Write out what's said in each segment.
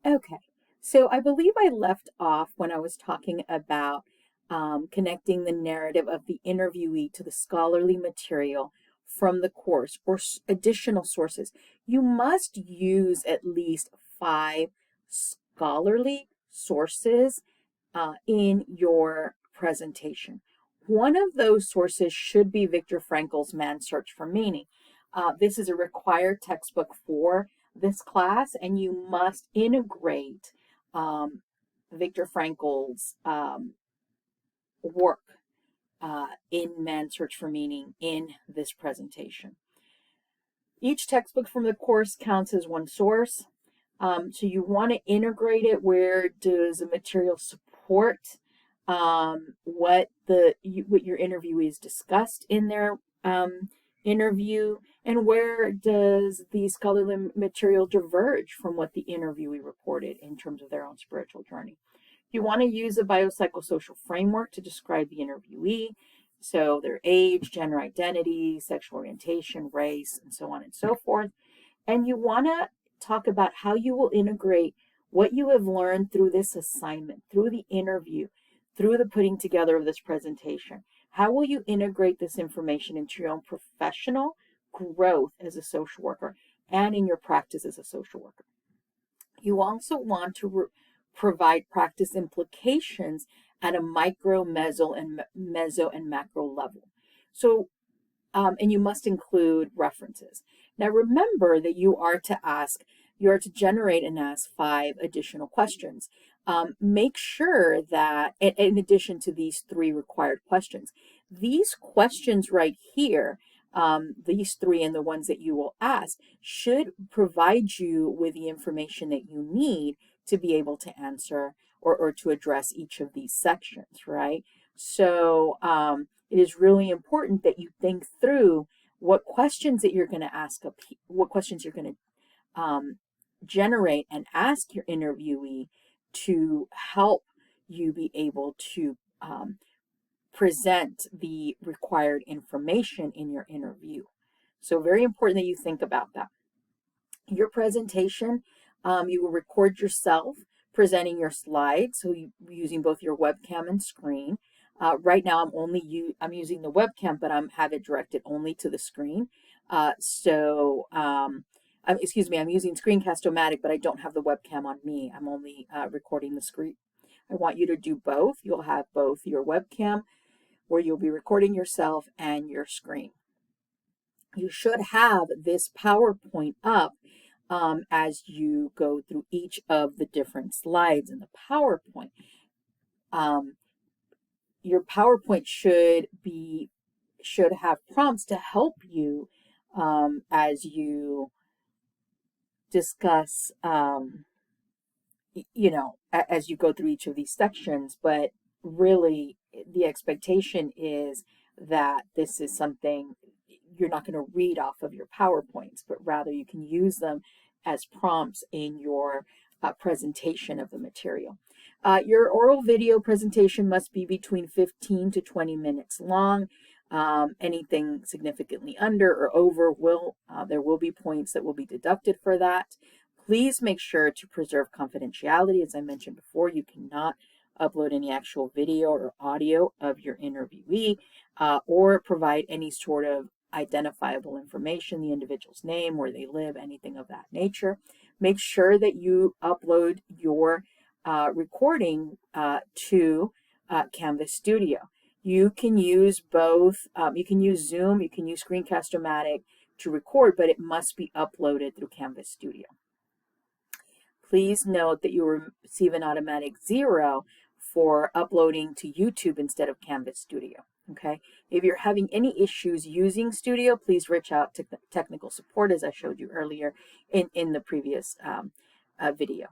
Okay, so I believe I left off when I was talking about connecting the narrative of the interviewee to the scholarly material from the course or additional sources. You must use at least 5 scholarly sources in your presentation. One of those sources should be Viktor Frankl's Man's Search for Meaning. This is a required textbook for this class, and you must integrate um, Viktor Frankl's work in Man's Search for Meaning in this presentation. Each textbook from the course counts as one source. So you want to integrate it. Where does the material support what your interviewees discussed in their interview, and where does the scholarly material diverge from what the interviewee reported in terms of their own spiritual journey? You want to use a biopsychosocial framework to describe the interviewee, so their age, gender identity, sexual orientation, race, and so on and so forth. And you want to talk about how you will integrate what you have learned through this assignment, through the interview, through the putting together of this presentation. How will you integrate this information into your own professional growth as a social worker and in your practice as a social worker? You also want to provide practice implications at a micro, meso, and macro level. So and you must include references. Now remember that you are to generate and ask 5 additional questions. Make sure that, in addition to these 3 required questions, these questions right here, these 3 and the ones that you will ask, should provide you with the information that you need to be able to answer or to address each of these sections, right? So it is really important that you think through what questions that you're going to ask, what questions you're going to generate and ask your interviewee to help you be able to present the required information in your interview. So very important that you think about that. Your presentation, you will record yourself presenting your slides, so using both your webcam and screen. Right now, I'm using the webcam, but have it directed only to the screen. Excuse me, I'm using Screencast-O-Matic, but I don't have the webcam on me. I'm only recording the screen. I want you to do both. You'll have both your webcam, where you'll be recording yourself, and your screen. You should have this PowerPoint up as you go through each of the different slides in the PowerPoint. Your PowerPoint should have prompts to help you as you discuss, as you go through each of these sections. But really, the expectation is that this is something you're not going to read off of your PowerPoints, but rather you can use them as prompts in your presentation of the material. Your oral video presentation must be between 15 to 20 minutes long. Anything significantly under or over there will be points that will be deducted for that. Please make sure to preserve confidentiality. As I mentioned before, you cannot upload any actual video or audio of your interviewee or provide any sort of identifiable information, the individual's name, where they live, anything of that nature. Make sure that you upload your recording to Canvas Studio. You can use both. You can use Zoom, you can use Screencast-O-Matic to record, but it must be uploaded through Canvas Studio. Please note that you will receive an automatic 0 for uploading to YouTube instead of Canvas Studio. Okay. If you're having any issues using Studio, please reach out to technical support, as I showed you earlier in the previous video.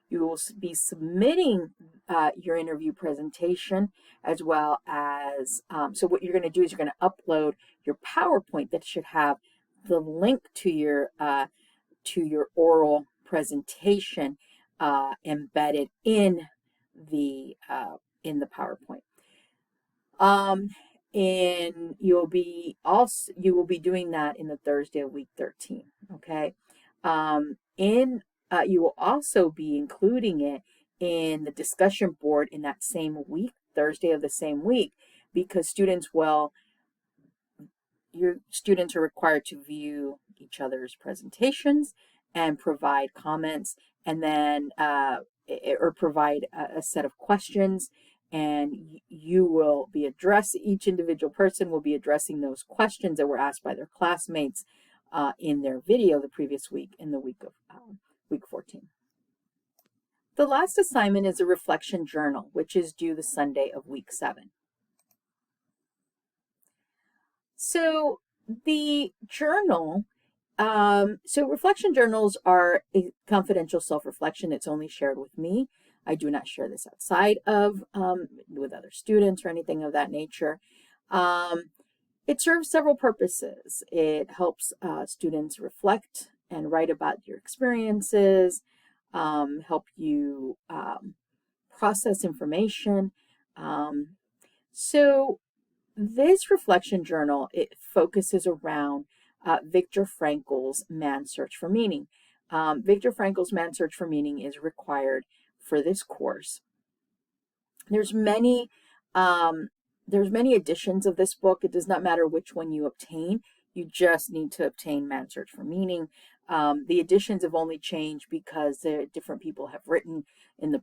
You will be submitting your interview presentation, as well as, so what you're going to do is you're going to upload your PowerPoint that should have the link to your oral presentation embedded in the PowerPoint. And you will be doing that in the Thursday of week 13. Okay. In you will also be including it in the discussion board in that same week, Thursday of the same week, because your students are required to view each other's presentations and provide comments, and then or provide a set of questions, and you will be each individual person will be addressing those questions that were asked by their classmates in their video the previous week, in the week of week 14. The last assignment is a reflection journal, which is due the Sunday of week 7. So the journal, so reflection journals are a confidential self-reflection. It's only shared with me. I do not share this outside of with other students or anything of that nature. It serves several purposes. It helps students reflect and write about your experiences, help you process information. So this reflection journal, it focuses around Viktor Frankl's Man's Search for Meaning. Viktor Frankl's Man's Search for Meaning is required for this course. There's many editions of this book. It does not matter which one you obtain. You just need to obtain Man's Search for Meaning. The editions have only changed because different people have written in the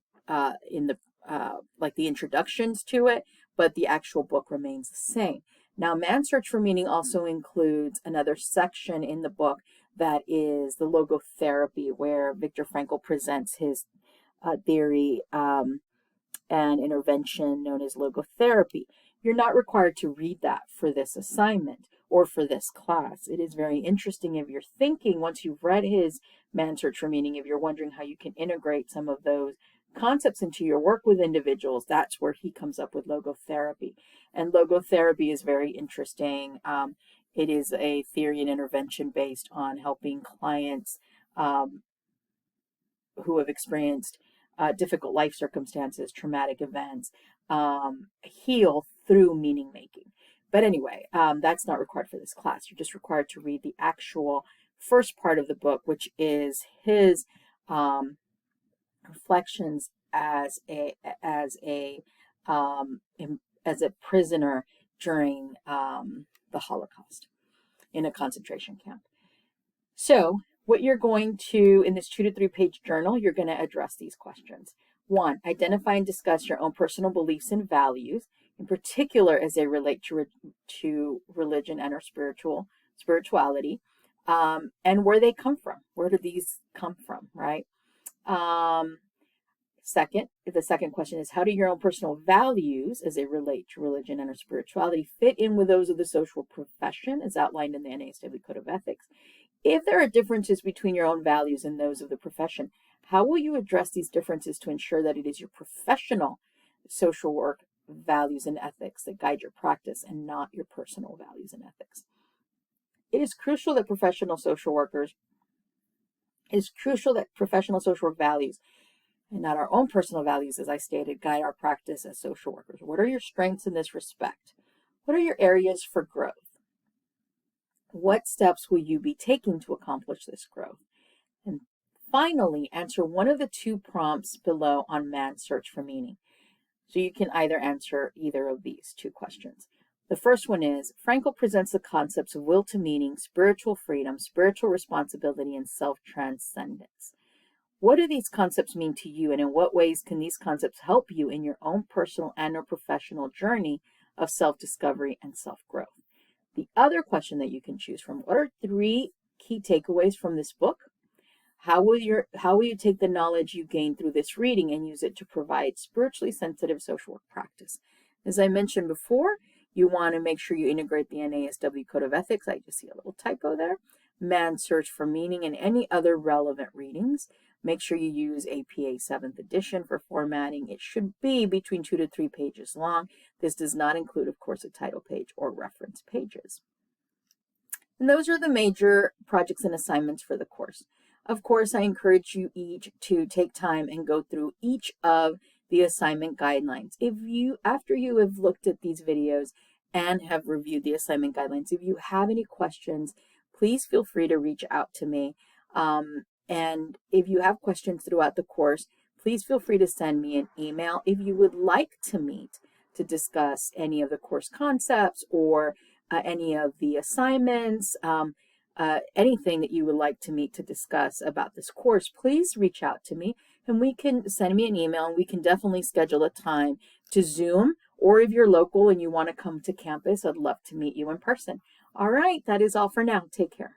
like the introductions to it, but the actual book remains the same. Now, Man's Search for Meaning also includes another section in the book that is the logotherapy, where Viktor Frankl presents his theory and intervention known as logotherapy. You're not required to read that for this assignment or for this class. It is very interesting if you're thinking, once you've read his Man's Search for Meaning, if you're wondering how you can integrate some of those concepts into your work with individuals, that's where he comes up with logotherapy. And logotherapy is very interesting. It is a theory and intervention based on helping clients who have experienced difficult life circumstances, traumatic events, heal through meaning making. But anyway, that's not required for this class. You're just required to read the actual first part of the book, which is his reflections as a prisoner during the Holocaust in a concentration camp. So what you're going to, in this 2 to 3 page journal, you're going to address these questions. 1, identify and discuss your own personal beliefs and values, in particular as they relate to religion and or spirituality, and where they come from. Where do these come from, right? Second, the second question is, how do your own personal values as they relate to religion and or spirituality fit in with those of the social profession as outlined in the NASW Code of Ethics? If there are differences between your own values and those of the profession, how will you address these differences to ensure that it is your professional social work values and ethics that guide your practice and not your personal values and ethics? It is crucial that professional social work values and not our own personal values, as I stated, guide our practice as social workers. What are your strengths in this respect? What are your areas for growth? What steps will you be taking to accomplish this growth? And finally, answer one of the 2 prompts below on Man's Search for Meaning. So you can either answer either of these 2 questions. The first one is, Frankl presents the concepts of will to meaning, spiritual freedom, spiritual responsibility, and self-transcendence. What do these concepts mean to you, and in what ways can these concepts help you in your own personal and or professional journey of self-discovery and self-growth? The other question that you can choose from, what are 3 key takeaways from this book? How will you take the knowledge you gain through this reading and use it to provide spiritually sensitive social work practice? As I mentioned before, you want to make sure you integrate the NASW Code of Ethics. I just see a little typo there. Man's Search for Meaning and any other relevant readings. Make sure you use APA 7th edition for formatting. It should be between 2 to 3 pages long. This does not include, of course, a title page or reference pages. And those are the major projects and assignments for the course. Of course, I encourage you each to take time and go through each of the assignment guidelines. After you have looked at these videos and have reviewed the assignment guidelines, if you have any questions, please feel free to reach out to me. And if you have questions throughout the course, please feel free to send me an email. If you would like to meet to discuss any of the course concepts or any of the assignments, anything that you would like to meet to discuss about this course, please reach out to me and we can send me an email and we can definitely schedule a time to Zoom, or if you're local and you want to come to campus, I'd love to meet you in person. All right, that is all for now. Take care.